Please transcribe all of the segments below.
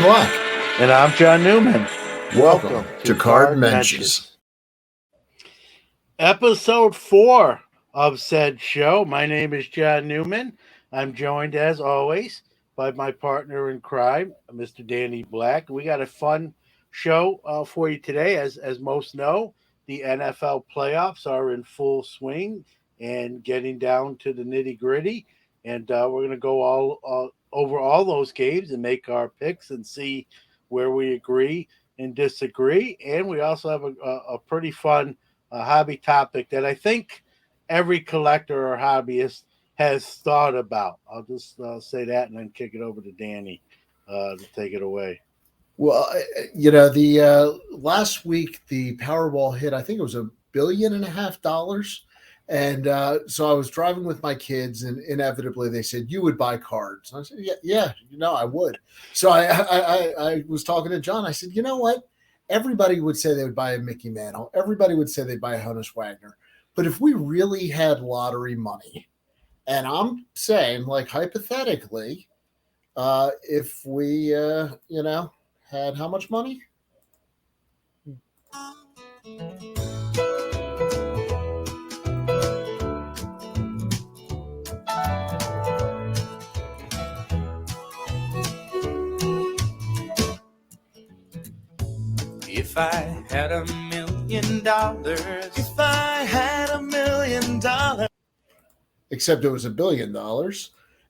Black. And I'm John Newman. Welcome to Card Mensches. Episode 4 of said show. My name is John Newman. I'm joined, as always, by my partner in crime, Mr. Danny Black. We got a fun show for you today. As most know, the NFL playoffs are in full swing and getting down to the nitty-gritty. And we're going to go all over all those games and make our picks and see where we agree and disagree. And we also have a pretty fun hobby topic that I think every collector or hobbyist has thought about. I'll just say that and then kick it over to Danny to take it away. Well, the last week the Powerball hit. I think it was $1.5 billion. And so I was driving with my kids, and inevitably they said, "You would buy cards." And I said, "Yeah, I would." So I was talking to John. I said, "You know what? Everybody would say they would buy a Mickey Mantle. Everybody would say they'd buy a Honus Wagner. But if we really had lottery money, and I'm saying, like, hypothetically, if we, had how much money?" If I had $1 million. If I had $1 million. Except it was $1 billion.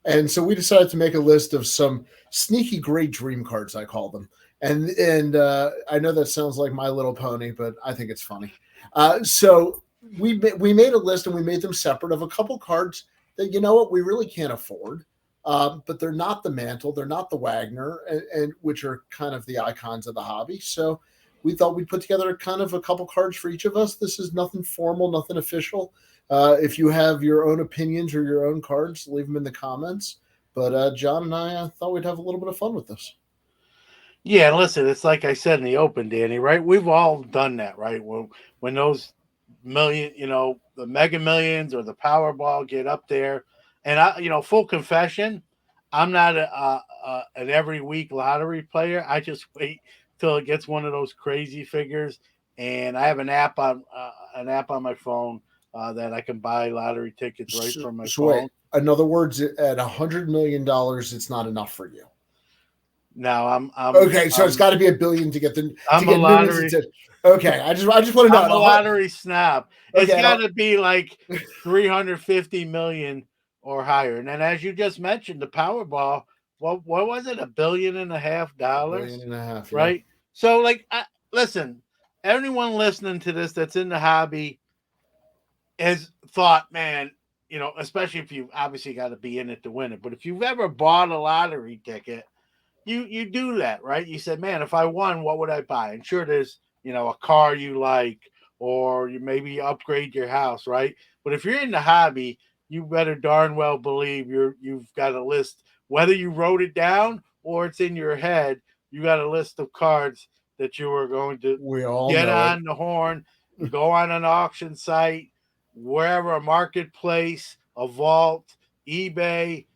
And so we decided to make a list of some sneaky great dream cards, I call them. And I know that sounds like My Little Pony, but I think it's funny. So we made a list, and we made them separate of a couple cards that, you know what, we really can't afford. But they're not the Mantle, they're not the Wagner, and which are kind of the icons of the hobby. So we thought we'd put together kind of a couple cards for each of us. This is nothing formal, nothing official. If you have your own opinions or your own cards, leave them in the comments. But John and I thought we'd have a little bit of fun with this. Yeah, listen, it's like I said in the open, Danny, right? We've all done that, right? When those million, the Mega Millions or the Powerball get up there, and full confession, I'm not an every week lottery player. I just wait till it gets one of those crazy figures, and I have an app on my phone that I can buy lottery tickets right from my phone. Wait, in other words, at $100 million, it's not enough for you. Now I'm okay. So it's got to be $1 billion to get the. I'm a lottery. Okay, I just want to know. I'm a lottery snob. It's got to be like 350 million or higher. And then, as you just mentioned, the Powerball. What was it? $1.5 billion? $1.5 billion, yeah. Right. So, listen, anyone listening to this that's in the hobby has thought, man, especially if you obviously got to be in it to win it. But if you've ever bought a lottery ticket, you do that, right? You said, man, if I won, what would I buy? And sure, there's, a car you like, or you maybe upgrade your house, right? But if you're in the hobby, you better darn well believe you've got a list, whether you wrote it down or it's in your head, you got a list of cards that you are going to get on the horn, go on an auction site, wherever, a marketplace, a vault, eBay,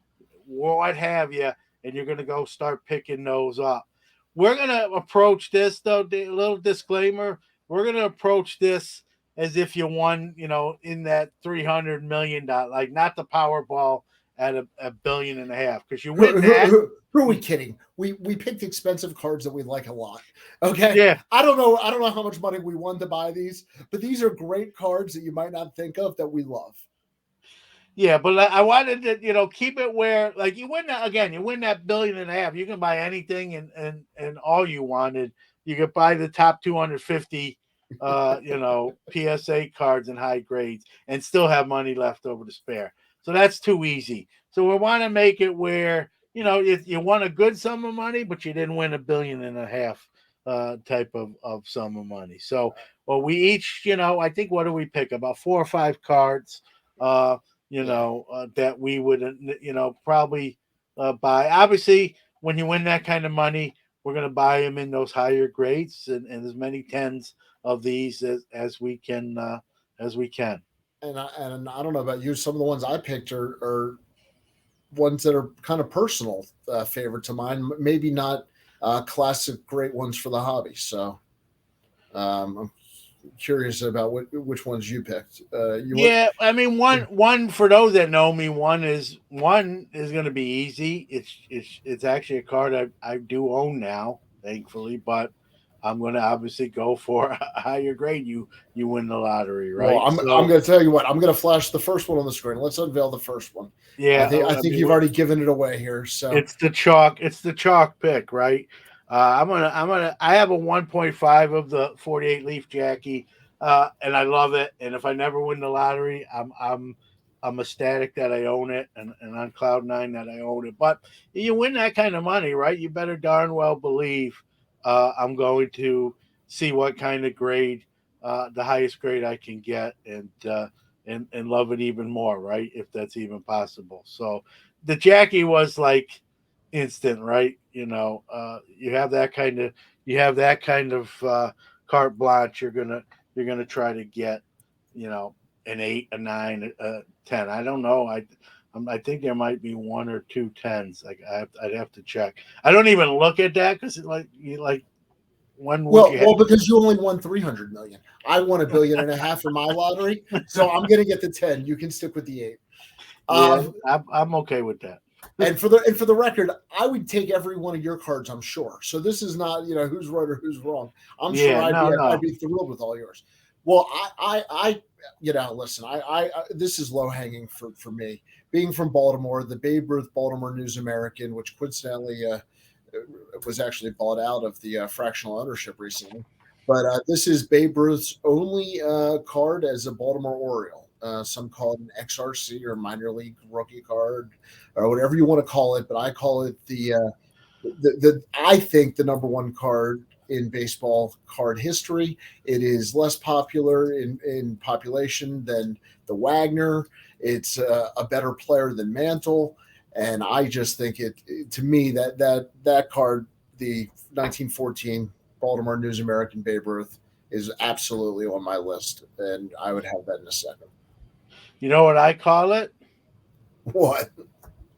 what have you, and you're going to go start picking those up. We're going to approach this, though, a little disclaimer, we're going to approach this as if you won, in that $300 million, like not the Powerball at $1.5 billion, because you win that. Who are we kidding? We picked expensive cards that we like a lot. Okay. Yeah. I don't know how much money we won to buy these, but these are great cards that you might not think of that we love. Yeah, but I wanted to, keep it where, like, you win that $1.5 billion. You can buy anything and all you wanted. You could buy the top 250, PSA cards and high grades and still have money left over to spare. So that's too easy. So we want to make it where, if you won a good sum of money, but you didn't win $1.5 billion type of sum of money. So, well, we each, I think, what do we pick? About 4 or 5 cards, that we would, probably buy. Obviously, when you win that kind of money, we're going to buy them in those higher grades and as many tens of these as we can. And I don't know about you. Some of the ones I picked are ones that are kind of personal favorites of mine. Maybe not classic great ones for the hobby. So I'm curious about which ones you picked. Yeah, I mean one for those that know me, one is going to be easy. It's actually a card I do own now, thankfully, but I'm going to obviously go for a higher grade. You win the lottery, Well, right? I'm So going to tell you what. I'm going to flash the first one on the screen. Let's unveil the first one. I yeah, think I I think mean you've already given it away here. So it's the chalk. It's the chalk pick, right? I have a 1.5 of the 48 leaf Jackie, and I love it. And if I never win the lottery, I'm ecstatic that I own it, and on cloud nine that I own it. But you win that kind of money, right? You better darn well believe I'm going to see what kind of grade, the highest grade I can get, and love it even more, right? If that's even possible. So the Jackie was like instant, right? You have that kind of carte blanche. You're gonna try to get, an 8, a 9, a 10. I don't know. I think there might be one or two tens. Like I'd have to check. I don't even look at that because like when would you well, because you only won 300 million. I won $1.5 billion in my lottery, so I'm going to get the 10. You can stick with the 8. yeah, I'm okay with that. And for the record, I would take every one of your cards. I'm sure. So this is not who's right or who's wrong. I'm sure Yeah, no, I'd no. be thrilled with all yours. Well, I listen. I this is low hanging for me. Being from Baltimore, the Babe Ruth Baltimore News American, which coincidentally was actually bought out of the fractional ownership recently. But this is Babe Ruth's only card as a Baltimore Oriole. Some call it an XRC or minor league rookie card or whatever you want to call it. But I call it the I think the number one card in baseball card history. It is less popular in population than the Wagner. It's a better player than Mantle. And I just think to me that card, the 1914 Baltimore News American Babe Ruth, is absolutely on my list, and I would have that in a second. You know what I call it? What?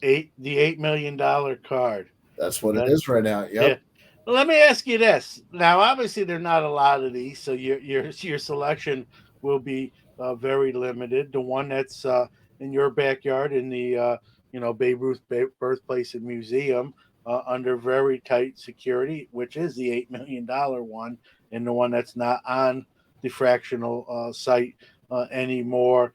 The $8 million card. That's what it That is right now. Yeah. Yep. Well, let me ask you this. Now, obviously, there are not a lot of these, so your selection will be very limited. The one that's in your backyard in the Babe Ruth Birthplace and Museum under very tight security, which is the $8 million one, and the one that's not on the fractional site anymore.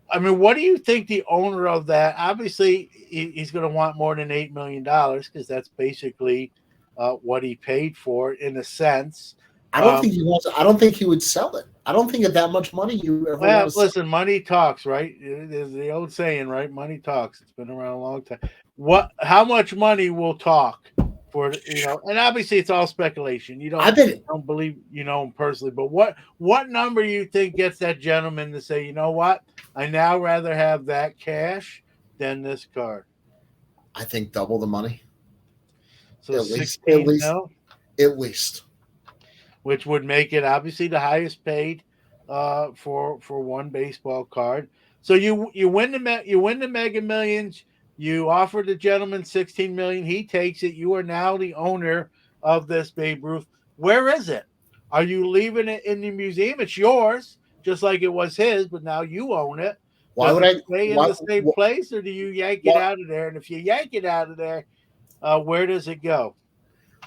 I mean, what do you think the owner of that? Obviously, he's going to want more than $8 million because that's basically what he paid for, in a sense. I don't think he wants. I don't think he would sell it. I don't think at that much money you ever want Well, to sell. listen, money talks, right? There's the old saying, right? Money talks. It's been around a long time. How much money will talk for, and obviously it's all speculation. You I bet don't believe him personally, but what number you think gets that gentleman to say, you know what? I now rather have that cash than this card. I think double the money. So At least, 16 mil, at least. which would make it obviously the highest paid for one baseball card. So you win the Mega Millions. You offer the gentleman 16 million. He takes it. You are now the owner of this Babe Ruth. Where is it? Are you leaving it in the museum? It's yours, just like it was his, but now you own it. Why Does would it I? stay in Why, the same place, or do you yank it why, out of there? And if you yank it out of there, where does it go?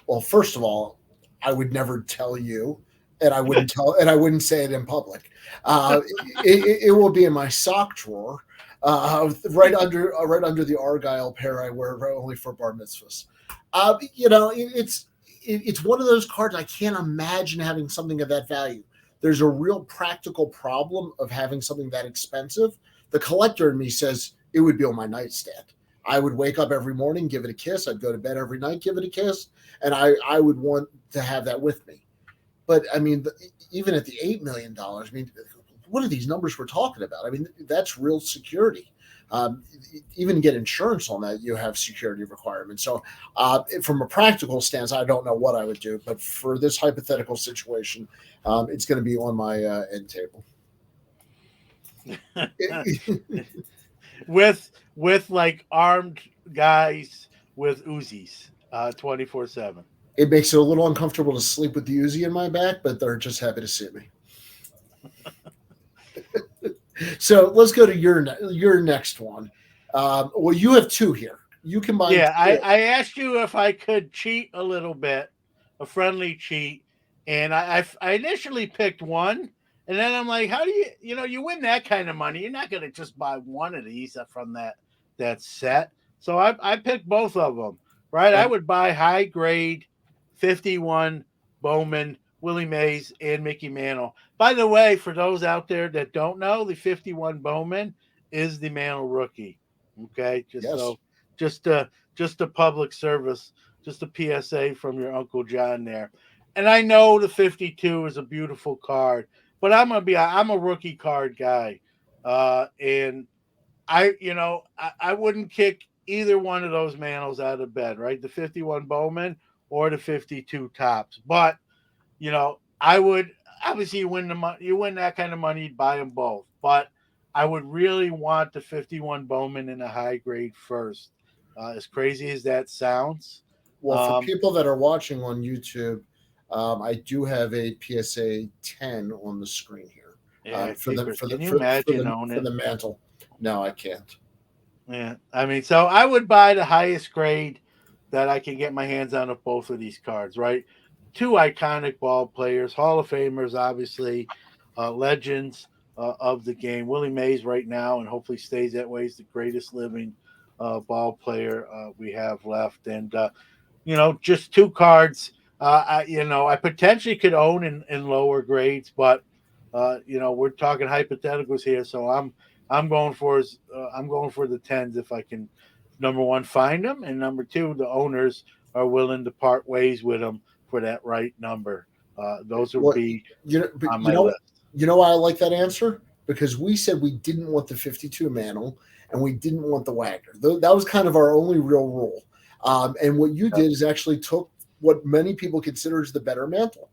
well, first of all, I would never tell you, and I wouldn't say it in public. It will be in my sock drawer, right under the Argyle pair I wear only for bar mitzvahs. It's one of those cards I can't imagine having something of that value. There's a real practical problem of having something that expensive. The collector in me says it would be on my nightstand. I would wake up every morning, give it a kiss. I'd go to bed every night, give it a kiss, and I would want to have that with me. But I mean, even at the $8 million, I mean, what are these numbers we're talking about? I mean, that's real security. Even to get insurance on that, you have security requirements. So, from a practical stance, I don't know what I would do. But for this hypothetical situation, it's going to be on my end table. with like armed guys with Uzis 24/7. It makes it a little uncomfortable to sleep with the Uzi in my back, but they're just happy to see me. So let's go to your next one. Well, you have two here. You combine. Yeah, I asked you if I could cheat a little bit, a friendly cheat, and I initially picked one, and then I'm like, how do you win that kind of money? You're not going to just buy one of these from that set. So I picked both of them, right? I would buy high grade 51 Bowman, Willie Mays, and Mickey Mantle. By the way, for those out there that don't know, the 51 Bowman is the Mantle rookie. Okay, just a public service, just a PSA from your Uncle John there. And I know the 52 is a beautiful card, but I'm a rookie card guy. And I wouldn't kick either one of those Mantles out of bed, right? The 51 Bowman or the 52 Tops. But, I would obviously you win that kind of money, you'd buy them both. But I would really want the 51 Bowman in a high grade first. As crazy as that sounds. Well, for people that are watching on YouTube, I do have a PSA 10 on the screen here. Yeah, for the Mantle. No, I can't. Yeah, I mean, so I would buy the highest grade that I can get my hands on of both of these cards, right? Two iconic ball players, Hall of Famers, obviously, legends of the game. Willie Mays right now, and hopefully stays that way, is the greatest living ball player we have left. And, just two cards, I potentially could own in lower grades, but, we're talking hypotheticals here. So I'm going for the 10s if I can, number one, find them, and number two, the owners are willing to part ways with them for that right number. Those would be on my list. You know why I like that answer? Because we said we didn't want the 52 Mantle and we didn't want the Wagner. That was kind of our only real rule. And what you did is actually took what many people consider as the better Mantle.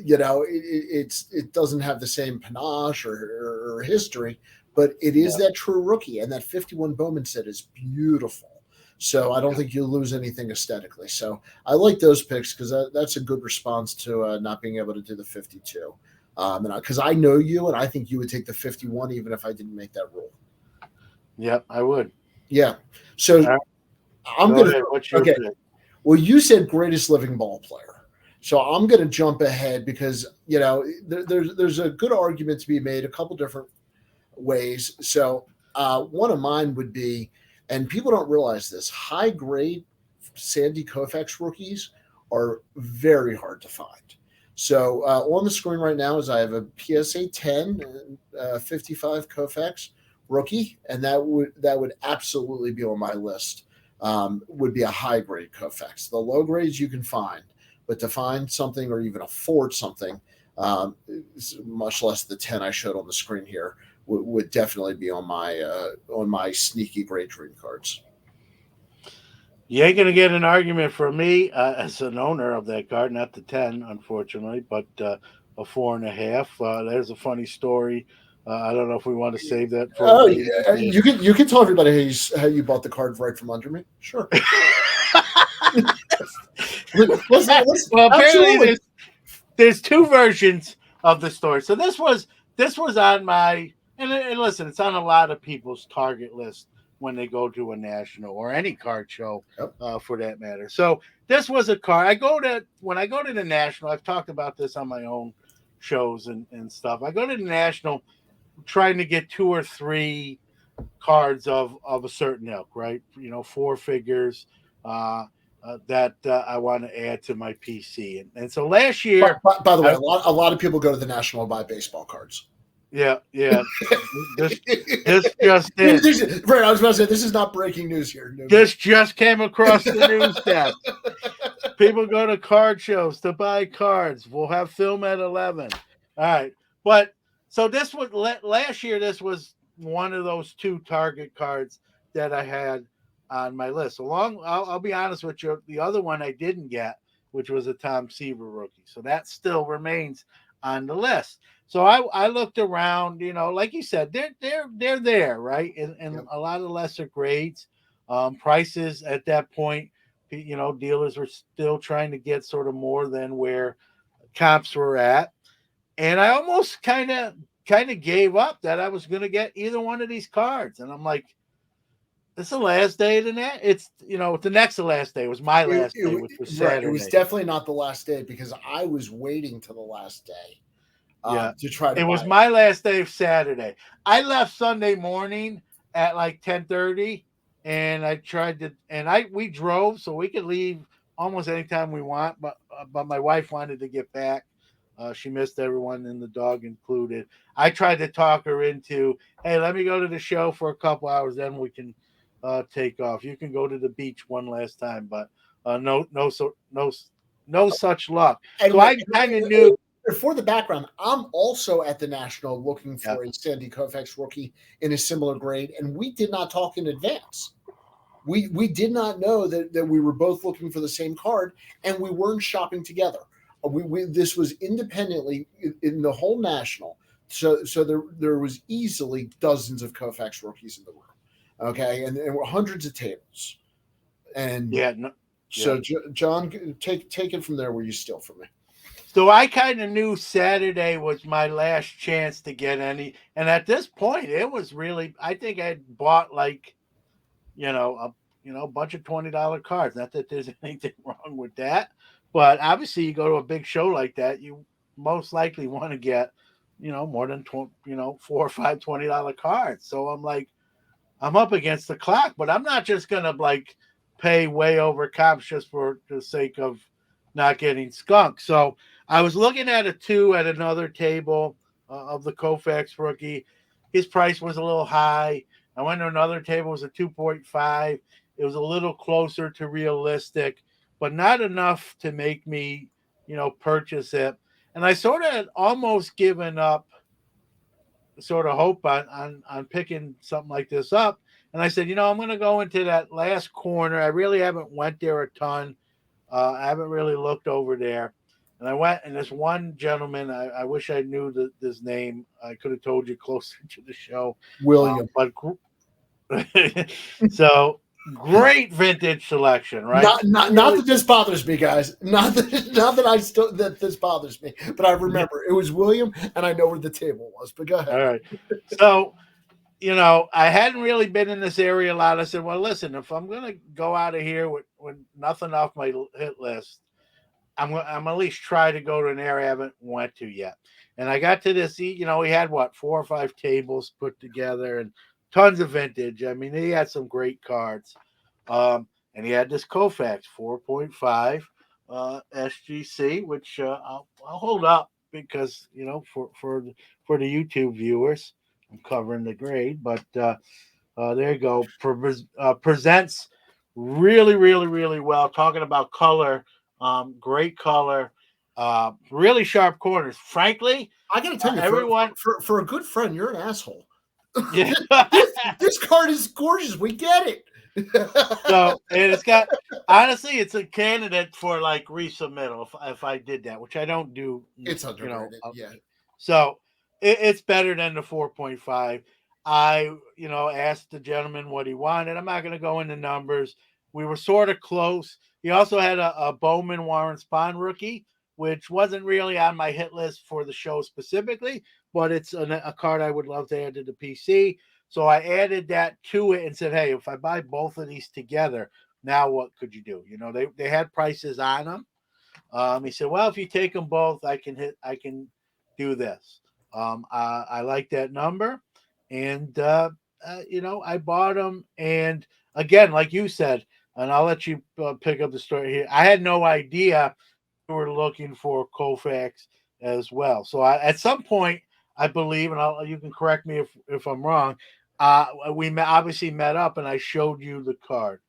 It doesn't have the same panache or history, but it is that true rookie. And that 51 Bowman set is beautiful. So I don't think you'll lose anything aesthetically. So I like those picks because that's a good response to not being able to do the 52. Because I know you, and I think you would take the 51 even if I didn't make that rule. Yep, I would. Yeah. So I'm going to. Okay. Pick? Well, you said greatest living ball player. So I'm going to jump ahead because, there's a good argument to be made a couple different ways. So one of mine would be, and people don't realize this, high grade Sandy Koufax rookies are very hard to find. So on the screen right now is I have a PSA 10 55 Koufax rookie, and that would absolutely be on my list. Would be a high grade Koufax. The low grades you can find, but to find something or even afford something, much less the 10 I showed on the screen here, would definitely be on my sneaky great dream cards. You ain't gonna get an argument from me as an owner of that card, not the 10, unfortunately, but a 4.5. There's a funny story. I don't know if we want to save that for. Oh, yeah. You can tell everybody how you bought the card right from under me. Sure. Apparently there's two versions of the story. So this was on my and listen, it's on a lot of people's target list when they go to a national or any card show, for that matter. So this was a card. When I go to the national, I've talked about this on my own shows and stuff. I go to the national trying to get 2 or 3 cards of a certain ilk, right? 4 figures that I want to add to my PC. And so last year, by the way, a lot of people go to the national and buy baseball cards. Yeah. This just did. Right, I was about to say this is not breaking news here. No. This just came across the news desk. People go to card shows to buy cards. We'll have film at 11. All right, but so this was last year. This was one of those 2 target cards that I had on my list. I'll be honest with you. The other one I didn't get, which was a Tom Seaver rookie. So that still remains on the list. So I looked around, like you said, they're there, right? And a lot of lesser grades, prices at that point dealers were still trying to get sort of more than where comps were at. And I almost kind of gave up that I was going to get either one of these cards. And I'm like, it's the last day of the net. It's the next to last day. It was my last day, which was Saturday. Right. It was definitely not the last day because I was waiting to the last day to try to It was my last day of Saturday. I left Sunday morning at like 10:30, and I tried to, and we drove so we could leave almost anytime we want, but my wife wanted to get back. She missed everyone, and the dog included. I tried to talk her into, hey, let me go to the show for a couple hours, then we can take off. You can go to the beach one last time, but no such luck. And so I kind of knew. For the background, I'm also at the National looking for a Sandy Koufax rookie in a similar grade, and we did not talk in advance. We did not know that we were both looking for the same card, and we weren't shopping together. This was independently in the whole National, so there was easily dozens of Koufax rookies in the room. Okay, and there were hundreds of tables, and John, take it from there where you steal from me. So I kind of knew Saturday was my last chance to get any. And at this point, it was really, I think I had bought like, a bunch of $20 cards. Not that there's anything wrong with that. But obviously you go to a big show like that, you most likely want to get, more than, 4 or 5 $20 cards. So I'm like, I'm up against the clock, but I'm not just going to like pay way over comps just for the sake of not getting skunked. So I was looking at a 2 at another table of the Koufax rookie. His price was a little high. I went to another table, it was a 2.5. It was a little closer to realistic, but not enough to make me, purchase it. And I sort of had almost given up sort of hope on picking something like this up. And I said, I'm going to go into that last corner. I really haven't went there a ton. I haven't really looked over there. And I went, and this one gentleman, I wish I knew his name. I could have told you closer to the show. William. So great vintage selection, right? Not that this bothers me, guys. Not that this bothers me. But I remember it was William, and I know where the table was. But go ahead. All right. So, I hadn't really been in this area a lot. I said, well, listen, if I'm going to go out of here with nothing off my hit list, I'm at least try to go to an area I haven't went to yet. And I got to this, we had 4 or 5 tables put together and tons of vintage. I mean, he had some great cards. And he had this Koufax 4.5 SGC, which I'll hold up because, for the YouTube viewers, I'm covering the grade, but there you go. Presents really, really, really well. Talking about color, great color, really sharp corners. Frankly, I got to tell you, everyone for a good friend, you're an asshole. Yeah. this card is gorgeous. We get it. So, and it's a candidate for like resubmittal if I did that, which I don't do. It's underrated, yeah. So it's better than the 4.5. I, asked the gentleman what he wanted. I'm not going to go into numbers. We were sort of close. He also had a Bowman Warren Spahn rookie, which wasn't really on my hit list for the show specifically, but it's a card I would love to add to the PC. So I added that to it and said, hey, if I buy both of these together, now what could you do? They had prices on them. He said, well, if you take them both, I can do this. I like that number. And, I bought them. And again, like you said, and I'll let you pick up the story here. I had no idea we were looking for Koufax as well. So at some point, I believe, and you can correct me if I'm wrong, we obviously met up and I showed you the card.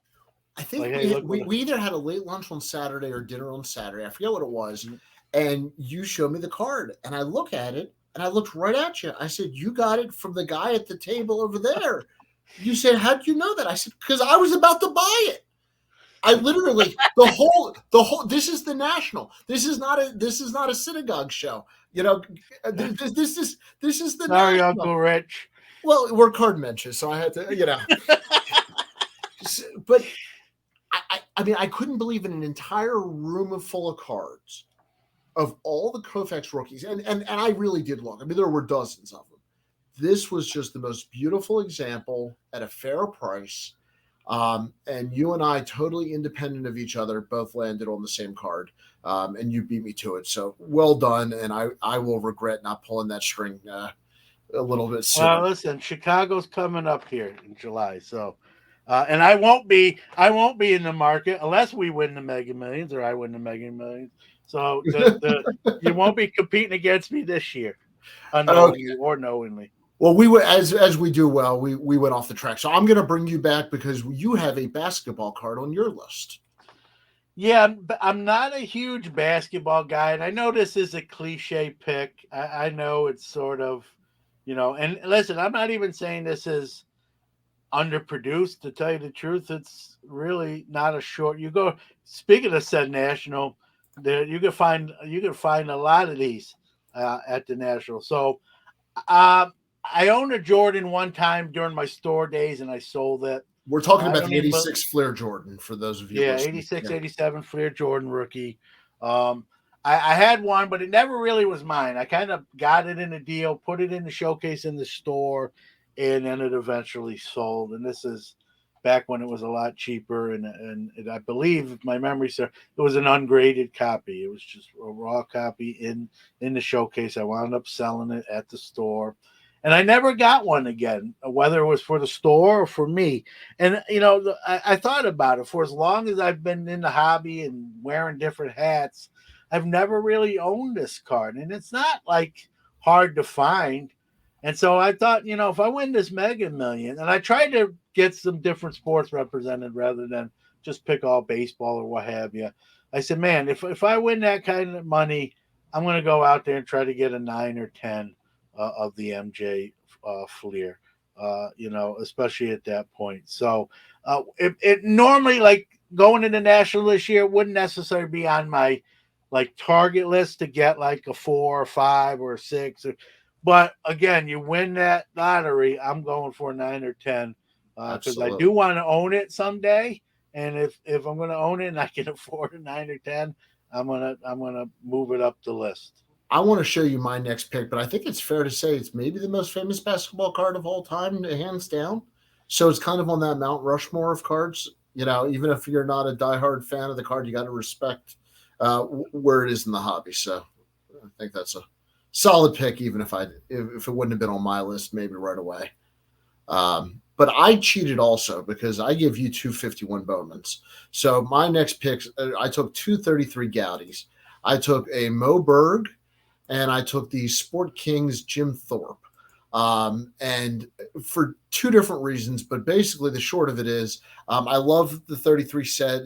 I think we either had a late lunch on Saturday or dinner on Saturday. I forget what it was. Mm-hmm. And you showed me the card and I look at it and I looked right at you. I said, you got it from the guy at the table over there. You said, how'd you know that? I said, because I was about to buy it. I literally the whole this is the National. This is not a synagogue show. This is the Sorry, National. Uncle Rich. Well, we're card Mensches, so I had to, But I mean, I couldn't believe in an entire room full of cards of all the Koufax rookies, and I really did look. I mean, there were dozens of them. This was just the most beautiful example at a fair price. And you and I, totally independent of each other, both landed on the same card. And you beat me to it. So well done. And I will regret not pulling that string a little bit sooner. Well, listen, Chicago's coming up here in July, so and I won't be in the market unless we win the Mega Millions or I win the Mega Millions. So you won't be competing against me this year, unknowingly or knowingly. Well, we were as we do well, we went off the track. So I'm going to bring you back because you have a basketball card on your list. Yeah, I'm not a huge basketball guy, and I know this is a cliche pick. I know it's sort of, and listen, I'm not even saying this is underproduced. To tell you the truth, it's really not a short. Speaking of said national, there you can find a lot of these at the national. So, I owned a Jordan one time during my store days, and I sold it. We're talking about the 86 Flair Jordan for those of you. Yeah, listening. 86, yeah. 87 Flair Jordan rookie. I had one, but it never really was mine. I kind of got it in a deal, put it in the showcase in the store, and then it eventually sold. And this is back when it was a lot cheaper. And I believe, if my memory serves, it was an ungraded copy. It was just a raw copy in the showcase. I wound up selling it at the store. And I never got one again, whether it was for the store or for me. And, I thought about it. For as long as I've been in the hobby and wearing different hats, I've never really owned this card. And it's not like hard to find. And so I thought, if I win this Mega Million, and I tried to get some different sports represented rather than just pick all baseball or what have you. I said, man, if I win that kind of money, I'm going to go out there and try to get a 9 or 10. Of the MJ Fleer, especially at that point. So it normally, like, going to the national this year, wouldn't necessarily be on my target list to get like a 4 or 5 or a 6. But again, you win that lottery, I'm going for a 9 or 10 because I do want to own it someday. And if I'm going to own it and I can afford a 9 or 10, I'm gonna move it up the list. I want to show you my next pick, but I think it's fair to say it's maybe the most famous basketball card of all time, hands down. So it's kind of on that Mount Rushmore of cards. Even if you're not a diehard fan of the card, you got to respect where it is in the hobby. So I think that's a solid pick, even if it wouldn't have been on my list, maybe right away. But I cheated also because I give you 251 Bowmans. So my next picks, I took 233 Goudies. I took a Mo Berg, and I took the Sport Kings Jim Thorpe. And for two different reasons, but basically the short of it is I love the 33 set.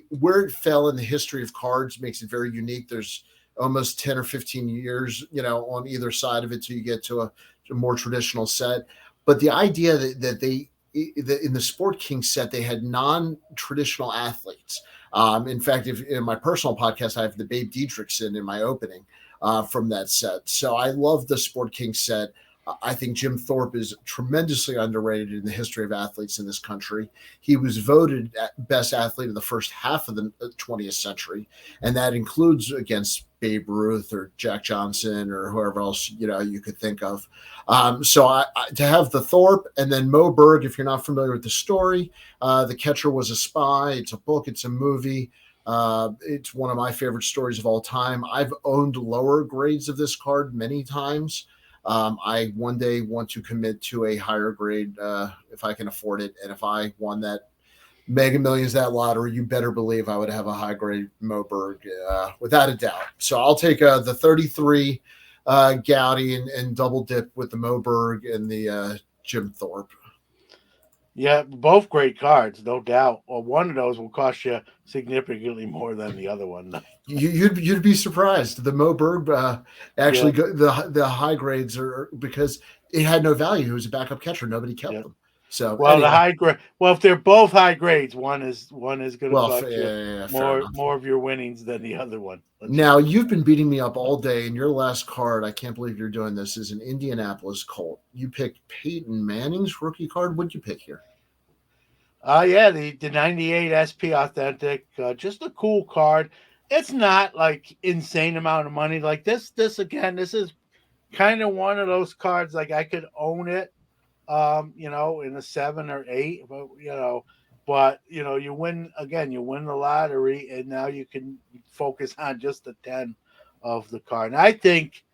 Where it fell in the history of cards makes it very unique. There's almost 10 or 15 years, on either side of it till you get to a more traditional set. But the idea that in the Sport Kings set, they had non-traditional athletes. In fact, in my personal podcast, I have the Babe Dietrichson in my opening. From that set. So I love the Sport King set. I think Jim Thorpe is tremendously underrated in the history of athletes in this country. He was voted best athlete of the first half of the 20th century, and that includes against Babe Ruth or Jack Johnson or whoever else you could think of. So to have the Thorpe and then Mo Berg, if you're not familiar with the story, The Catcher Was a Spy. It's a book. It's a movie. It's one of my favorite stories of all time. I've owned lower grades of this card many times. I one day want to commit to a higher grade if I can afford it. And if I won that Mega Millions, that lottery, you better believe I would have a high grade Mo Berg without a doubt. So I'll take the 33 Goudy and double dip with the Mo Berg and the Jim Thorpe. Yeah, both great cards, no doubt. Well, one of those will cost you significantly more than the other one. You'd be surprised. The Mo Berg actually the high grades are because it had no value. It was a backup catcher. Nobody kept them. So anyway. The high grade. Well, if they're both high grades, one is going to cost you more of your winnings than the other one. Now you've been beating me up all day, and your last card, I can't believe you're doing this, is an Indianapolis Colt. You picked Peyton Manning's rookie card. What'd you pick here? Yeah, the 98 SP Authentic, just a cool card. It's not like insane amount of money. Like this again, this is kind of one of those cards like I could own it, in a 7 or 8, but you win again, you win the lottery, and now you can focus on just the 10 of the card. And I think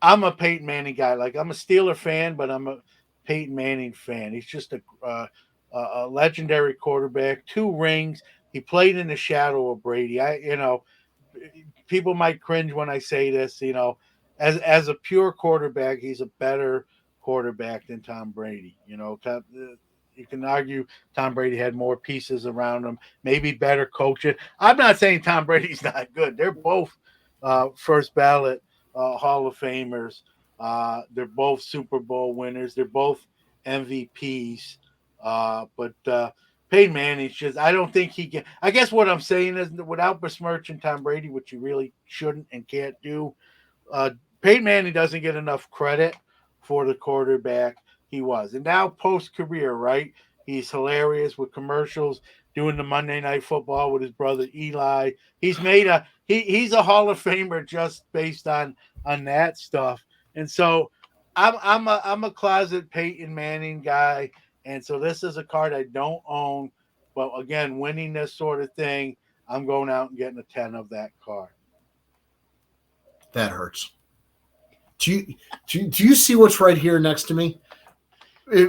I'm a Peyton Manning guy. Like I'm a Steeler fan, but I'm a Peyton Manning fan. He's just a legendary quarterback. 2 rings. He played in the shadow of Brady. People might cringe when I say this. As a pure quarterback, he's a better quarterback than Tom Brady. You can argue Tom Brady had more pieces around him, maybe better coaching. I'm not saying Tom Brady's not good. They're both first ballot Hall of Famers. They're both Super Bowl winners. They're both MVPs. But Peyton Manning's just, I don't think he can. I guess what I'm saying is without besmirching Tom Brady, which you really shouldn't and can't do, uh, Peyton Manning doesn't get enough credit for the quarterback he was. And now post career, right? He's hilarious with commercials, doing the Monday Night Football with his brother Eli. He's a Hall of Famer just based on that stuff. And so I'm a closet Peyton Manning guy, and so this is a card I don't own. But again, winning this sort of thing, I'm going out and getting a 10 of that card. That hurts. Do you see what's right here next to me?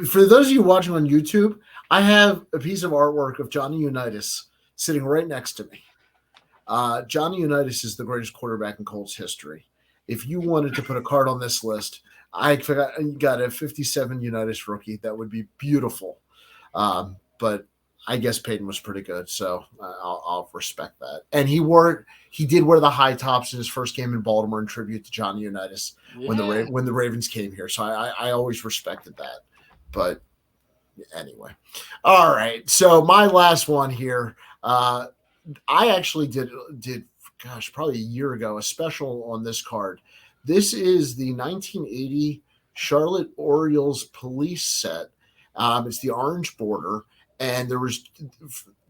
For those of you watching on YouTube, I have a piece of artwork of Johnny Unitas sitting right next to me. Johnny Unitas is the greatest quarterback in Colts history. If you wanted to put a card on this list, I got a 57 Unitas rookie. That would be beautiful. But I guess Peyton was pretty good, so I'll respect that. And he did wear the high tops in his first game in Baltimore in tribute to Johnny Unitas when the Ravens came here. So I always respected that. But anyway, all right. So my last one here, I actually did probably a year ago a special on this card. This is the 1980 Charlotte Orioles police set. It's the orange border, and there was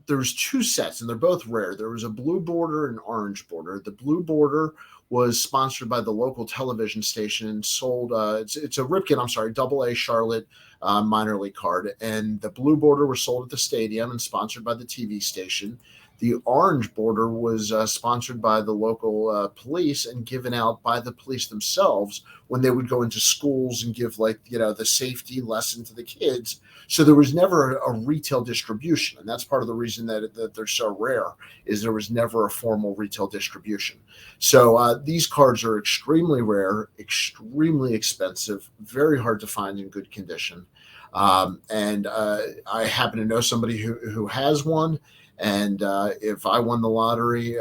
2 sets, and they're both rare. There was a blue border and orange border. The blue border was sponsored by the local television station and sold. It's a Ripken, AA Charlotte minor league card, and the blue border was sold at the stadium and sponsored by the TV station. The orange border was sponsored by the local police and given out by the police themselves when they would go into schools and give the safety lesson to the kids. So there was never a retail distribution, and that's part of the reason that they're so rare, is there was never a formal retail distribution. So these cards are extremely rare, extremely expensive, very hard to find in good condition. And I happen to know somebody who has one. And if I won the lottery,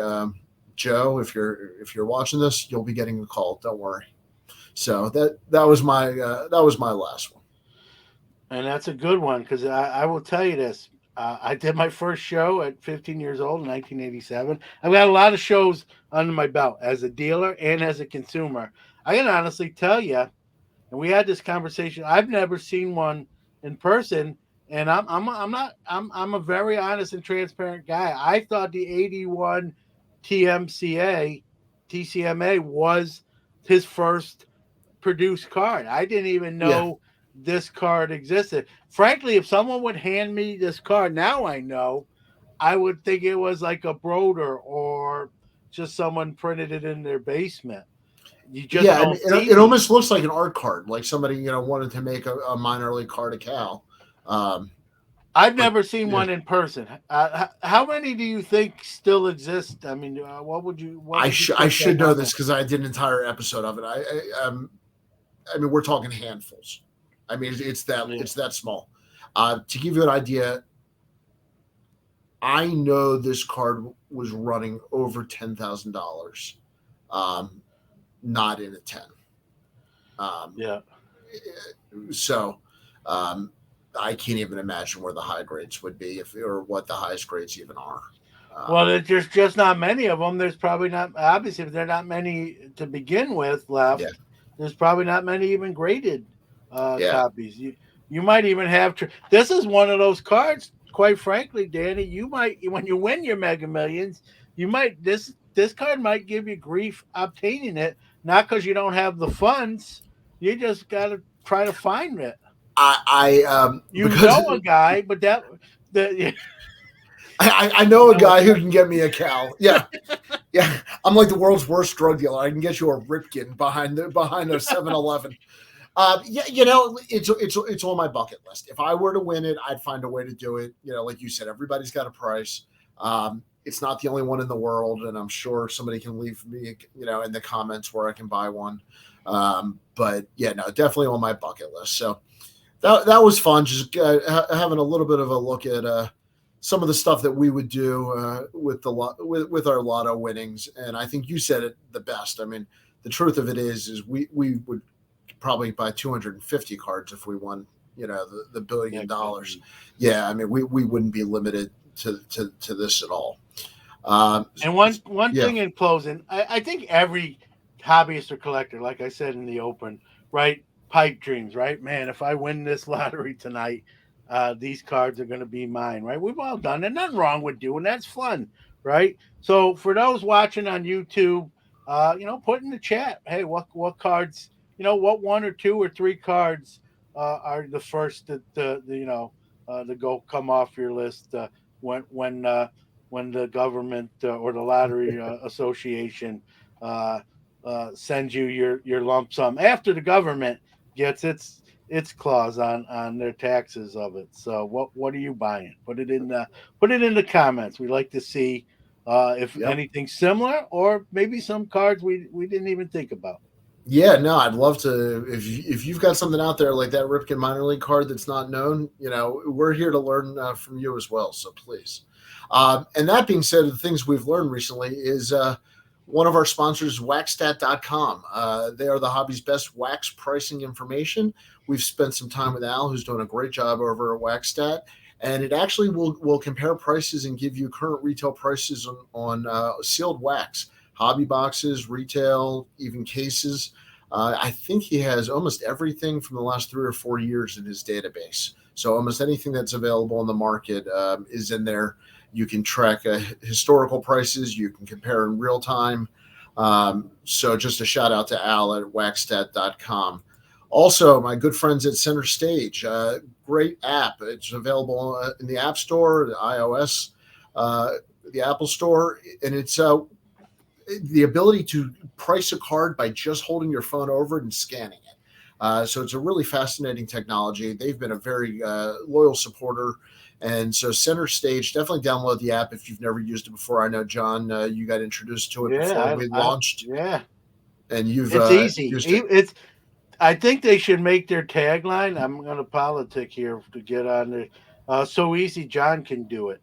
Joe, if you're watching this, you'll be getting a call. Don't worry. So that was my last one. And that's a good one because I will tell you this. I did my first show at 15 years old in 1987. I've got a lot of shows under my belt as a dealer and as a consumer. I can honestly tell you, and we had this conversation. I've never seen one in person, and I'm a very honest and transparent guy. I thought the 81 TCMA was his first produced card. I didn't even know this card existed. Frankly, if someone would hand me this card, now I know, I would think it was like a Broder or just someone printed it in their basement. You just don't see it almost looks like an art card, like somebody wanted to make a minor league card of Cal. I've never seen one in person. How many do you think still exist? I mean, what would you? I should know this because I did an entire episode of it. I mean, we're talking handfuls. I mean, it's that small. To give you an idea, I know this card was running over $10,000. Not in a 10. So I can't even imagine where the high grades would be or what the highest grades even are. Well, there's just not many of them. There's probably not, obviously, if there are not many to begin with left, there's probably not many even graded copies. You might even have, this is one of those cards, quite frankly, Danny, you might, when you win your Mega Millions, you might this card might give you grief obtaining it, not because you don't have the funds. You just got to try to find it. You Because know a guy, but that I know a guy who can get me a Cal. Yeah. Yeah. I'm like the world's worst drug dealer. I can get you a Ripken behind a 7-Eleven. Yeah, it's on my bucket list. If I were to win it, I'd find a way to do it. Like you said, everybody's got a price. It's not the only one in the world, and I'm sure somebody can leave me, in the comments where I can buy one. But yeah, no, definitely on my bucket list. So that was fun, just having a little bit of a look at some of the stuff that we would do with with our lotto winnings. And I think you said it the best. I mean, the truth of it is we would probably buy 250 cards if we won, the $1 billion. Yeah, I mean, we wouldn't be limited to this at all. And one thing in closing, I think every hobbyist or collector, like I said in the open, right? Pipe dreams, right? Man, if I win this lottery tonight, these cards are going to be mine, right? We've all done it. Nothing wrong with doing that's fun, right? So for those watching on YouTube, put in the chat, hey, what cards, what 1 or 2 or 3 cards are the first to go come off your list when the government or the lottery association sends you your lump sum after the government gets its clause on their taxes of it. So what are you buying? Put it in the comments. We like to see if anything similar or maybe some cards we didn't even think about. Yeah, no, I'd love to. If you've got something out there like that Ripken minor league card that's not known, we're here to learn from you as well. So please. And that being said, the things we've learned recently is one of our sponsors, waxstat.com. They are the hobby's best wax pricing information. We've spent some time with Al, who's doing a great job over at Waxstat, and it actually will compare prices and give you current retail prices on sealed wax. Hobby boxes, retail, even cases. I think he has almost everything from the last 3 or 4 years in his database. So almost anything that's available in the market is in there. You can track historical prices. You can compare in real time. So just a shout out to Al at waxstat.com. Also, my good friends at Center Stage, great app. It's available in the App Store, the iOS, the Apple Store, and it's the ability to price a card by just holding your phone over it and scanning it. So it's a really fascinating technology. They've been a very loyal supporter. And so Center Stage, definitely download the app if you've never used it before. I know, John, you got introduced to it before we launched. Yeah. And it's easy. Used it. I think they should make their tagline. I'm going to politic here to get on there. So easy, John can do it.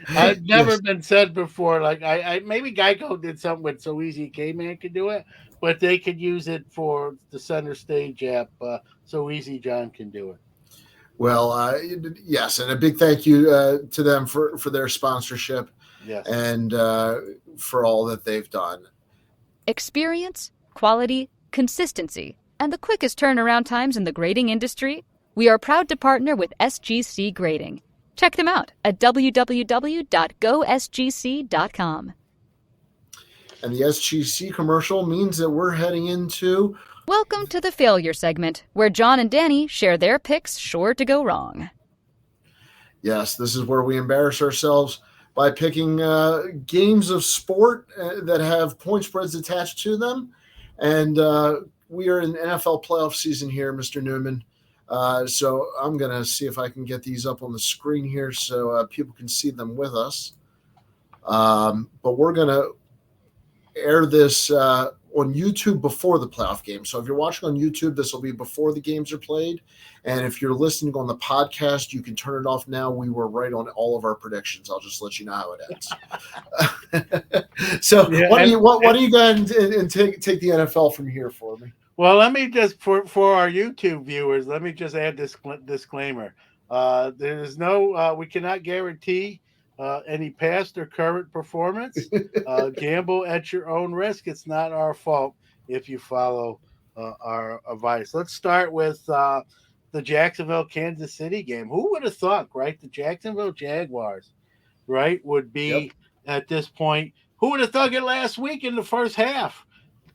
I've never been said before. Like I maybe Geico did something with So Easy K-Man could do it, but they could use it for the Center Stage app. So Easy John can do it. Well, yes, and a big thank you to them for their sponsorship. Yes. And for all that they've done. Experience, quality, consistency, and the quickest turnaround times in the grading industry. We are proud to partner with SGC Grading. Check them out at www.gosgc.com. And the SGC commercial means that we're heading into... Welcome to the failure segment, where John and Danny share their picks sure to go wrong. Yes, this is where we embarrass ourselves by picking games of sport that have point spreads attached to them. And we are in NFL playoff season here, Mr. Newman. So I'm going to see if I can get these up on the screen here so people can see them with us. But we're going to air this on YouTube before the playoff game. So if you're watching on YouTube, this will be before the games are played. And if you're listening on the podcast, you can turn it off now. We were right on all of our predictions. I'll just let you know how it ends. So Yeah, what do you guys and take the NFL from here for me? Well, let me just for our YouTube viewers, let me just add this disclaimer. There's no we cannot guarantee any past or current performance. Gamble at your own risk. It's not our fault if you follow our advice. Let's start with the the Jacksonville Kansas City game. Who would have thought, right? The Jacksonville Jaguars, right, would be at this point. Who would have thought it last week in the first half?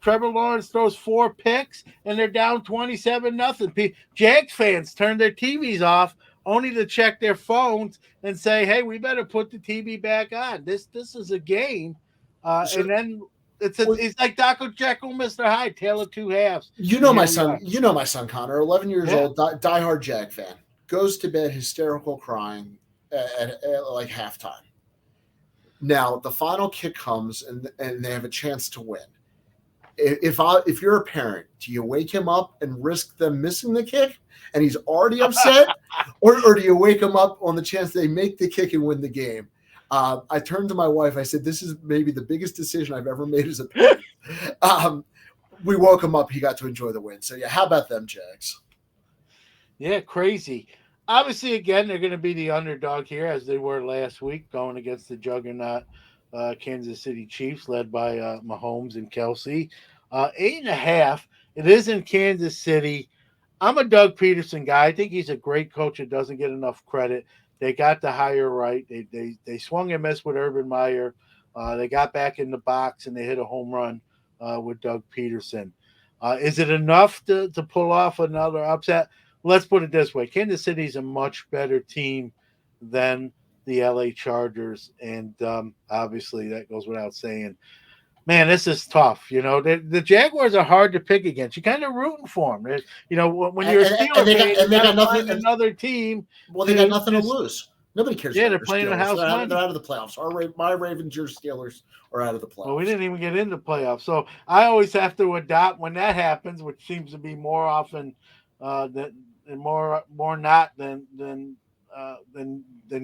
Trevor Lawrence throws 4 picks and they're down 27-0. Jags fans turn their TVs off only to check their phones and say, "Hey, we better put the TV back on. This is a game." And then it's like Dr. Jekyll, Mr. Hyde, tale of two halves. My son Connor, 11 years old, diehard Jag fan, goes to bed hysterical crying at like halftime. Now the final kick comes and they have a chance to win. If you're a parent, do you wake him up and risk them missing the kick and he's already upset, or do you wake him up on the chance they make the kick and win the game? I turned to my wife. I said, "This is maybe the biggest decision I've ever made as a parent." We woke him up. He got to enjoy the win. So yeah, how about them Jags? Yeah, crazy. Obviously, again, they're going to be the underdog here, as they were last week, going against the juggernaut Kansas City Chiefs, led by Mahomes and Kelsey. 8.5. It is in Kansas City. I'm a Doug Peterson guy. I think he's a great coach that doesn't get enough credit. They got the hire right. They swung and missed with Urban Meyer. They got back in the box and they hit a home run with Doug Peterson. Is it enough to pull off another upset? Let's put it this way. Kansas City is a much better team than the LA Chargers. And obviously that goes without saying. Man, this is tough. The Jaguars are hard to pick against. You're kind of rooting for them. When you're a Steelers fan, they got nothing. Another team. Well, they got nothing to lose. Nobody cares. Yeah, they're playing the house money. They're out of the playoffs. My Ravens, your Steelers are out of the playoffs. Well, we didn't even get into playoffs, so I always have to adopt when that happens, which seems to be more often than more not than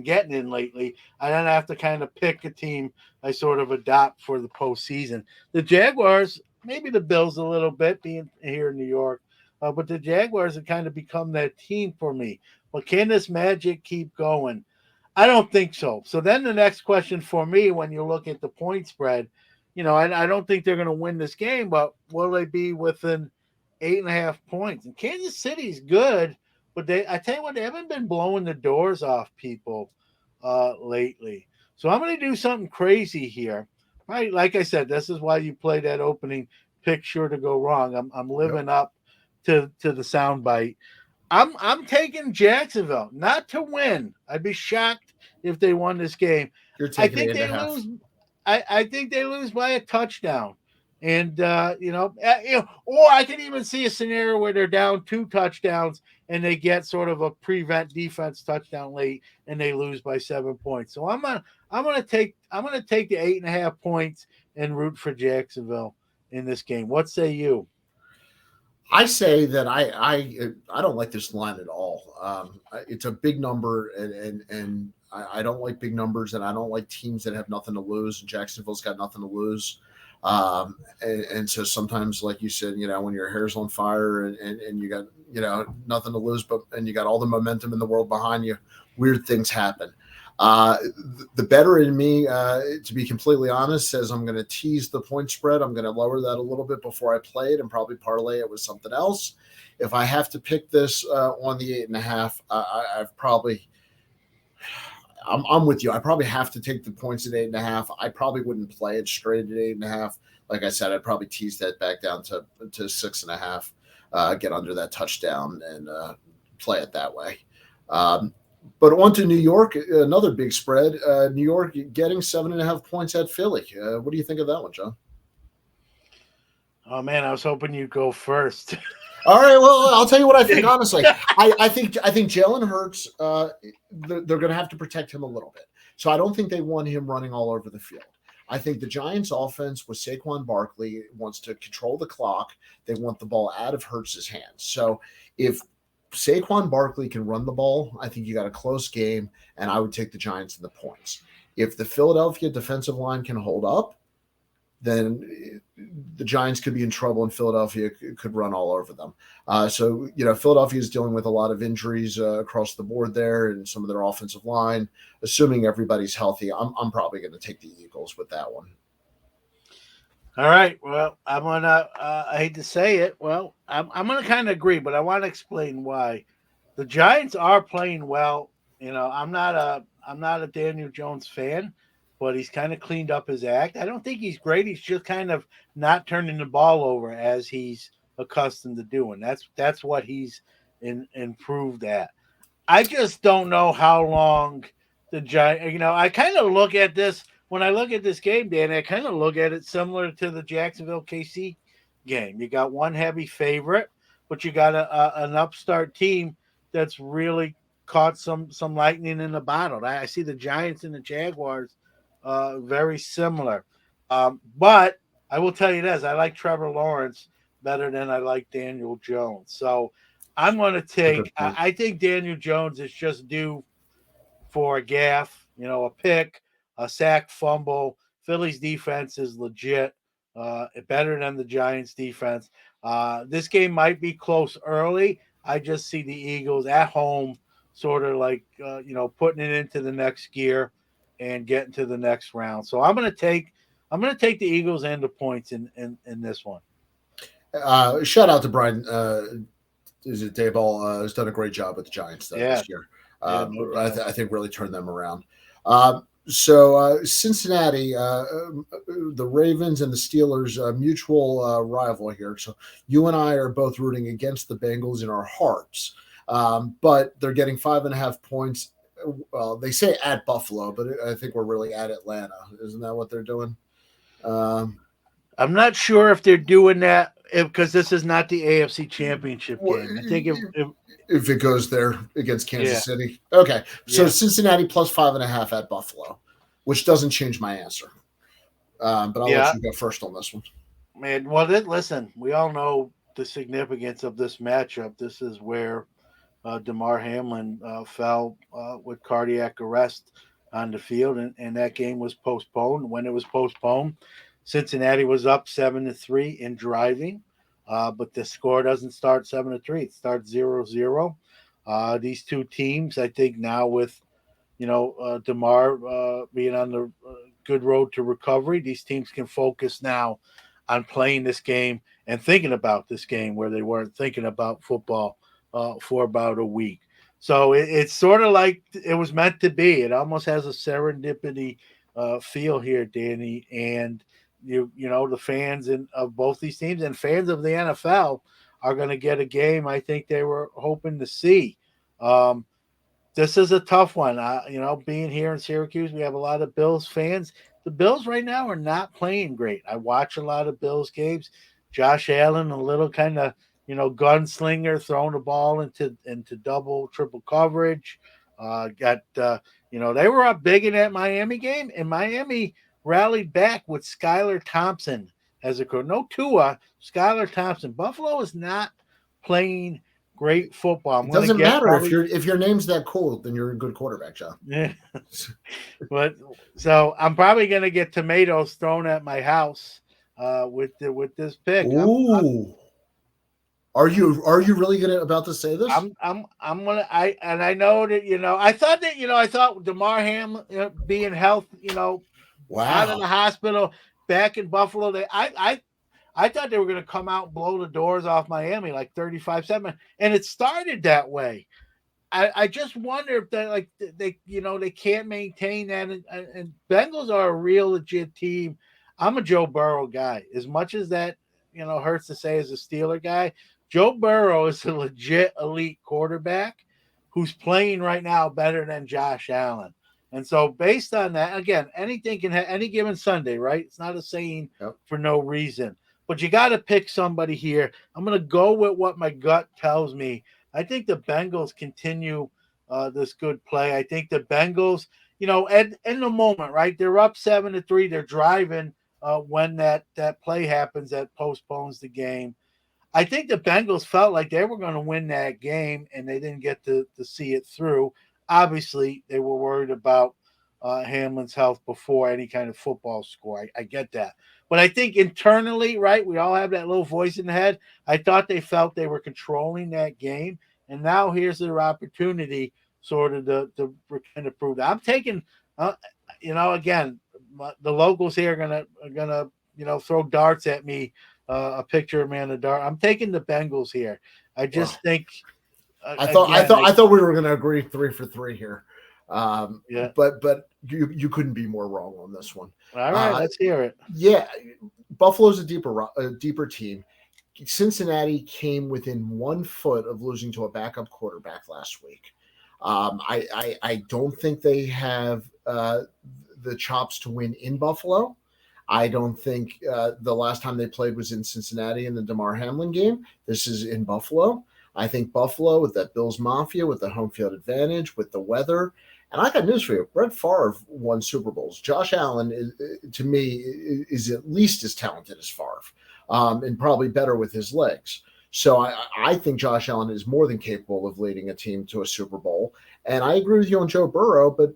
getting in lately. I then have to kind of pick a team I sort of adopt for the postseason. The Jaguars, maybe the Bills a little bit, being here in New York, but the Jaguars have kind of become that team for me. Well, can this magic keep going? I don't think so. So then the next question for me, when you look at the point spread, I don't think they're going to win this game, but will they be within 8.5 points? And Kansas City's good, but I tell you what, they haven't been blowing the doors off people lately. So I'm going to do something crazy here. Right? Like I said, this is why you play that opening pick sure to go wrong. I'm living up to the soundbite. I'm taking Jacksonville, not to win. I'd be shocked if they won this game. I think they lose. I think they lose by a touchdown. And or I can even see a scenario where they're down 2 touchdowns and they get sort of a prevent defense touchdown late and they lose by 7 points. So I'm gonna take the 8.5 points and root for Jacksonville in this game. What say you? I say that I don't like this line at all. It's a big number, and I don't like big numbers, and I don't like teams that have nothing to lose. Jacksonville's got nothing to lose. And so sometimes, like you said, when your hair's on fire and you got, nothing to lose, and you got all the momentum in the world behind you, weird things happen. The better in me, to be completely honest, says I'm going to tease the point spread. I'm going to lower that a little bit before I play it and probably parlay it with something else. If I have to pick this on the 8.5, I'm with you. I probably have to take the points at 8.5. I probably wouldn't play it straight at 8.5. Like I said, I'd probably tease that back down to 6.5, get under that touchdown and play it that way. But on to New York, another big spread. New York getting 7.5 points at Philly. What do you think of that one, John? Oh man, I was hoping you'd go first. All right, well, I'll tell you what I think. Honestly, I think Jalen Hurts. They're going to have to protect him a little bit. So I don't think they want him running all over the field. I think the Giants' offense with Saquon Barkley wants to control the clock. They want the ball out of Hurts' hands. So if Saquon Barkley can run the ball, I think you got a close game, and I would take the Giants in the points. If the Philadelphia defensive line can hold up, then the Giants could be in trouble, and Philadelphia could run all over them. So Philadelphia is dealing with a lot of injuries across the board there, and some of their offensive line. Assuming everybody's healthy, I'm probably going to take the Eagles with that one. All right. Well, I'm gonna. I hate to say it. Well, I'm gonna kind of agree, but I want to explain why. The Giants are playing well. I'm not a Daniel Jones fan, but he's kind of cleaned up his act. I don't think he's great. He's just kind of not turning the ball over as he's accustomed to doing. That's what he's improved at. I just don't know how long the Giants. I kind of look at this when I look at this game, Dan. I kind of look at it similar to the Jacksonville KC game. You got one heavy favorite, but you got an upstart team that's really caught some lightning in the bottle. I see the Giants and the Jaguars very similar, but I will tell you this: I like Trevor Lawrence better than I like Daniel Jones. So I'm going to take. I think Daniel Jones is just due for a gaff, a pick, a sack, fumble. Philly's defense is legit, better than the Giants' defense. This game might be close early. I just see the Eagles at home, sort of like putting it into the next gear and getting to the next round. So I'm going to take the Eagles and the points in this one. Shout out to Brian. Is it Dayball? Has done a great job with the Giants this year. I think really turned them around. So Cincinnati, the Ravens and the Steelers, mutual rival here. So you and I are both rooting against the Bengals in our hearts, but they're getting 5.5 points. Well, they say at Buffalo, but I think we're really at Atlanta. Isn't that what they're doing? I'm not sure if they're doing that because this is not the AFC Championship game. I think if it goes there against Kansas City. Okay. So Cincinnati plus 5.5 at Buffalo, which doesn't change my answer. But I'll let you go first on this one. Man, well, listen, we all know the significance of this matchup. This is where Damar Hamlin fell with cardiac arrest on the field, and that game was postponed. When it was postponed, Cincinnati was up 7-3 in driving, but the score doesn't start 7-3. It starts 0-0. These two teams, I think now with, Damar being on the good road to recovery, these teams can focus now on playing this game and thinking about this game where they weren't thinking about football for about a week. So it's sort of like it was meant to be. It almost has a serendipity feel here, Danny, and the fans of both these teams and fans of the NFL are going to get a game I think they were hoping to see. This is a tough one. Being here in Syracuse, we have a lot of Bills fans. The Bills right now are not playing great. I watch a lot of Bills games. Josh Allen, a little kind of, gunslinger, throwing the ball into double, triple coverage. They were up big in that Miami game, and Miami rallied back with Skylar Thompson as a coach. No Tua, Skylar Thompson. Buffalo is not playing great football. It doesn't matter if your name's that cool, then you're a good quarterback, John. Yeah. But so I'm probably going to get tomatoes thrown at my house with this pick. Ooh. Are you really about to say this? I'm gonna I know that I thought Damar Hamlin being healthy, out of the hospital back in Buffalo. I thought they were gonna come out and blow the doors off Miami like 35-7, and it started that way. I just wonder if they can't maintain that, and Bengals are a real legit team. I'm a Joe Burrow guy. As much as that hurts to say as a Steeler guy, Joe Burrow is a legit elite quarterback who's playing right now better than Josh Allen. And so based on that, again, anything can happen any given Sunday, right? It's not a saying for no reason. But you got to pick somebody here. I'm going to go with what my gut tells me. I think the Bengals continue this good play. I think the Bengals, in the moment, right? They're up 7-3. They're driving when that play happens that postpones the game. I think the Bengals felt like they were going to win that game, and they didn't get to see it through. Obviously, they were worried about Hamlin's health before any kind of football score. I get that. But I think internally, right, we all have that little voice in the head. I thought they felt they were controlling that game, and now here's their opportunity sort of to kind of prove that. I'm taking, again, the locals here are gonna throw darts at me. A picture of man in the dark. I'm taking the Bengals here. I just think I thought we were going to agree 3 for 3 here. Yeah. But you couldn't be more wrong on this one. All right, let's hear it. Yeah, Buffalo's a deeper team. Cincinnati came within 1 foot of losing to a backup quarterback last week. I don't think they have the chops to win in Buffalo. I don't think the last time they played was in Cincinnati in the Damar Hamlin game. This is in Buffalo. I think Buffalo, with that Bills Mafia, with the home field advantage, with the weather. And I got news for you. Brett Favre won Super Bowls. Josh Allen, to me, is at least as talented as Favre, and probably better with his legs. So I think Josh Allen is more than capable of leading a team to a Super Bowl. And I agree with you on Joe Burrow, but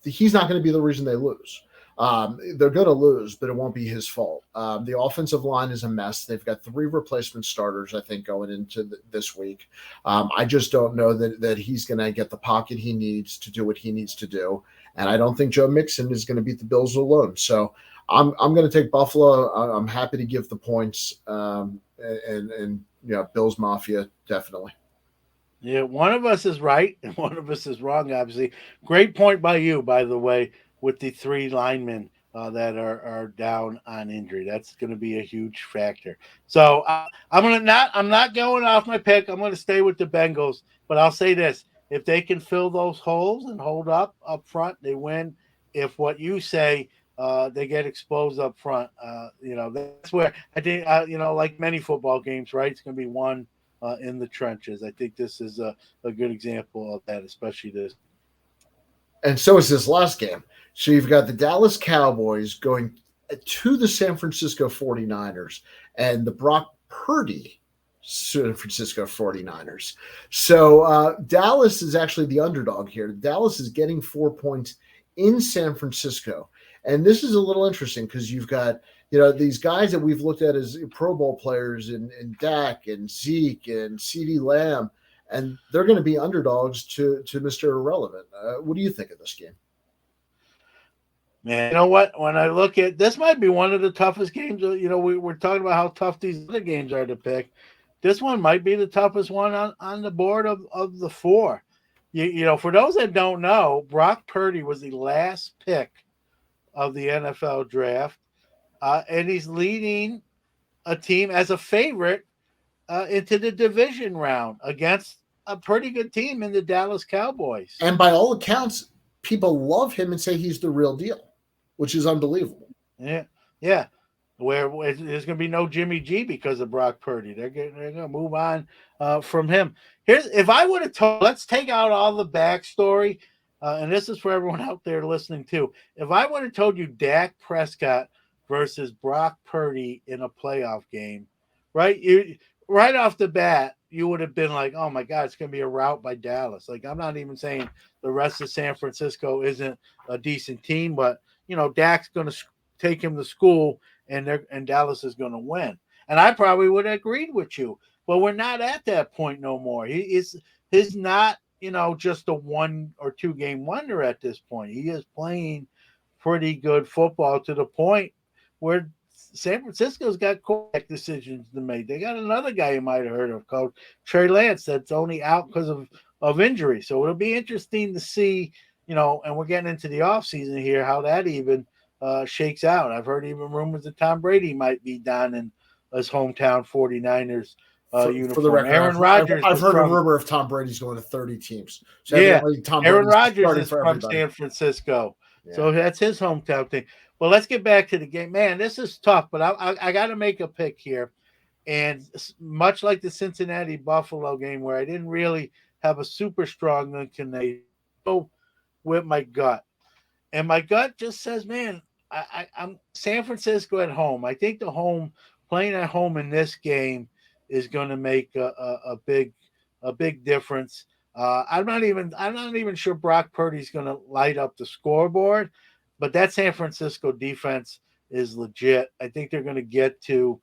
he's not going to be the reason they lose. They're going to lose, but it won't be his fault. The offensive line is a mess. They've got 3 replacement starters, I think, going into this week. I just don't know that he's going to get the pocket he needs to do what he needs to do. And I don't think Joe Mixon is going to beat the Bills alone. So I'm going to take Buffalo. I'm happy to give the points. And Bills Mafia, definitely. Yeah, one of us is right and one of us is wrong, obviously. Great point by you, by the way, with the 3 linemen that are down on injury. That's going to be a huge factor. So I'm not going off my pick. I'm going to stay with the Bengals, but I'll say this. If they can fill those holes and hold up front, they win. If what you say, they get exposed up front, that's where I think, like many football games, right? It's going to be won in the trenches. I think this is a good example of that, especially this. And so is this last game. So you've got the Dallas Cowboys going to the San Francisco 49ers and the Brock Purdy San Francisco 49ers. So Dallas is actually the underdog here. Dallas is getting 4 points in San Francisco. And this is a little interesting because you've got, these guys that we've looked at as Pro Bowl players in Dak and Zeke and CeeDee Lamb, and they're going to be underdogs to Mr. Irrelevant. What do you think of this game? Man, you know what? When I look at this, might be one of the toughest games. We're talking about how tough these other games are to pick. This one might be the toughest one on the board of the 4. For those that don't know, Brock Purdy was the last pick of the NFL draft, and he's leading a team as a favorite into the division round against a pretty good team in the Dallas Cowboys. And by all accounts, people love him and say he's the real deal, which is unbelievable. Yeah. Where there's going to be no Jimmy G because of Brock Purdy. They're going to move on from him. If I would have told, let's take out all the backstory, and this is for everyone out there listening too. If I would have told you Dak Prescott versus Brock Purdy in a playoff game, right? Right off the bat, you would have been like, oh my God, it's going to be a rout by Dallas. Like, I'm not even saying the rest of San Francisco isn't a decent team, but, Dak's going to take him to school and Dallas is going to win. And I probably would have agreed with you, but we're not at that point no more. He's not, just a 1 or 2 game wonder at this point. He is playing pretty good football to the point where San Francisco's got quarterback decisions to make. They got another guy you might have heard of called Trey Lance that's only out because of injury. So it'll be interesting to see, and we're getting into the offseason here, how that even shakes out. I've heard even rumors that Tom Brady might be down in his hometown 49ers uniform. For the record, Aaron Rodgers. I've heard a rumor of Tom Brady's going to 30 teams. So yeah, Aaron Rodgers is from San Francisco. Yeah. So that's his hometown thing. Well, let's get back to the game. Man, this is tough, but I got to make a pick here. And much like the Cincinnati-Buffalo game where I didn't really have a super strong inclination, go with my gut. And my gut just says, man, I'm San Francisco at home. I think playing at home in this game is going to make a big difference. I'm not even sure Brock Purdy's going to light up the scoreboard, but that San Francisco defense is legit. I think they're going to get to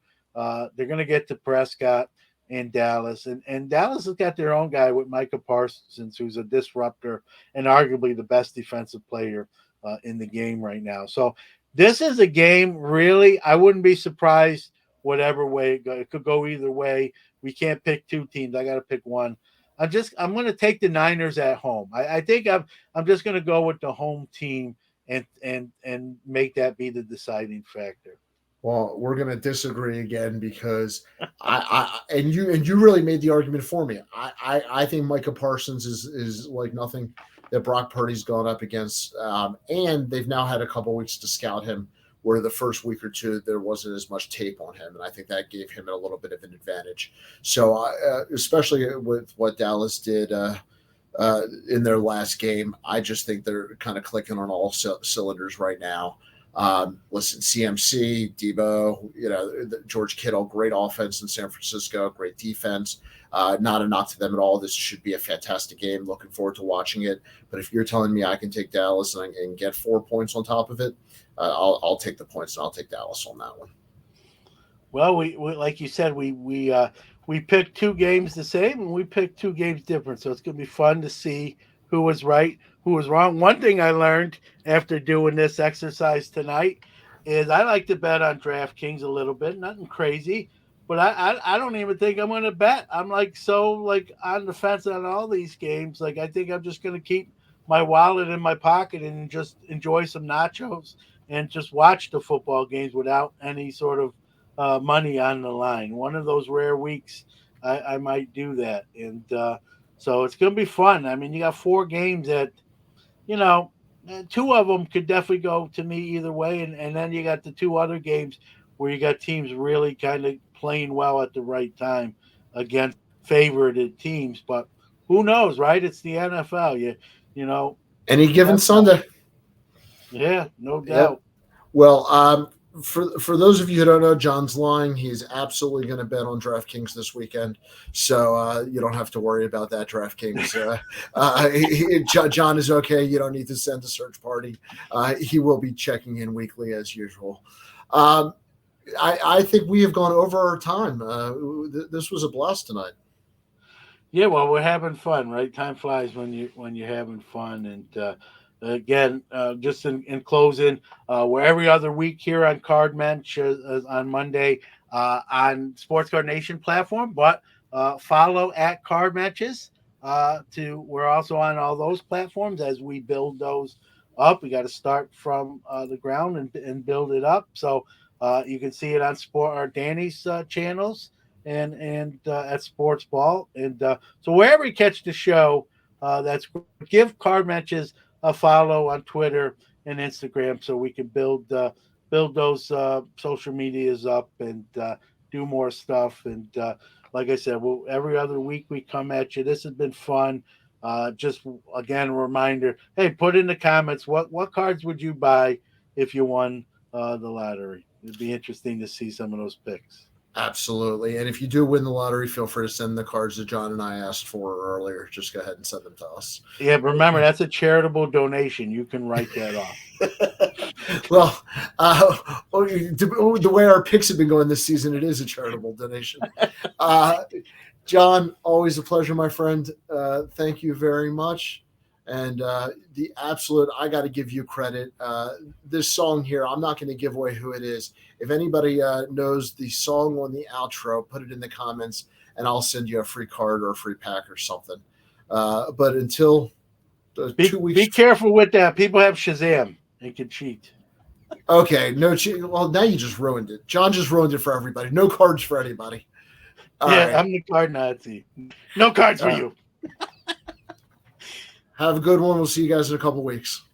Prescott and Dallas, and Dallas has got their own guy with Micah Parsons, who's a disruptor and arguably the best defensive player in the game right now. So this is a game, really, I wouldn't be surprised whatever way it could go either way. We can't pick 2 teams. I got to pick one. I'm going to take the Niners at home. I think I'm just going to go with the home team and make that be the deciding factor. Well, we're going to disagree again because and you really made the argument for me. I think Micah Parsons is like nothing that Brock Purdy's gone up against, and they've now had a couple weeks to scout him. Where the first week or two there wasn't as much tape on him, and I think that gave him a little bit of an advantage. So, especially with what Dallas did in their last game, I just think they're kind of clicking on all cylinders right now. Listen, CMC, Debo, George Kittle, great offense in San Francisco, great defense. Not a knock to them at all. This should be a fantastic game. Looking forward to watching it. But if you're telling me I can take Dallas and get 4 points on top of it, I'll take the points and I'll take Dallas on that one. Well, we like you said, we picked 2 games the same and we picked 2 games different. So it's going to be fun to see who was right, who was wrong. One thing I learned after doing this exercise tonight is I like to bet on DraftKings a little bit, nothing crazy, but I don't even think I'm going to bet. I'm so on the fence on all these games. Like, I think I'm just going to keep my wallet in my pocket and just enjoy some nachos and just watch the football games without any sort of money on the line. One of those rare weeks I might do that. And so it's going to be fun. I mean, you got 4 games that, 2 of them could definitely go to me either way. And then you got the 2 other games where you got teams really kind of playing well at the right time against favored teams. But who knows, right? It's the NFL. Any given Sunday. Yeah, no doubt. Yep. Well, for those of you who don't know, John's lying. He's absolutely going to bet on DraftKings this weekend, so you don't have to worry about that. DraftKings, John is okay. You don't need to send a search party. He will be checking in weekly as usual. I think we have gone over our time. This was a blast tonight. Yeah, well, we're having fun, right? Time flies when you're having fun. And again, just in closing, we're every other week here on Card Mensch on Monday on Sports Card Nation platform, but follow at Card Mensches. We're also on all those platforms as we build those up. We got to start from the ground and build it up. So you can see it on Danny's channels and at Sports Ball. And so wherever you catch the show, that's give Card Mensches a follow on Twitter and Instagram so we can build those social medias up and do more stuff. And like I said, every other week we come at you. This has been fun. Just again, a reminder, hey, put in the comments what cards would you buy if you won the lottery. It'd be interesting to see some of those picks. Absolutely. And if you do win the lottery, feel free to send the cards that John and I asked for earlier. Just go ahead and send them to us. Yeah, but remember, that's a charitable donation. You can write that off. Well, the way our picks have been going this season, it is a charitable donation. John, always a pleasure, my friend. Thank you very much. And the absolute, I got to give you credit. This song here, I'm not going to give away who it is. If anybody knows the song on the outro, put it in the comments, and I'll send you a free card or a free pack or something. But until 2 weeks. Be careful with that. People have Shazam. They can cheat. Okay, no cheat. Well, now you just ruined it. John just ruined it for everybody. No cards for anybody. All right. I'm the card Nazi. No cards for you. Have a good one. We'll see you guys in a couple weeks.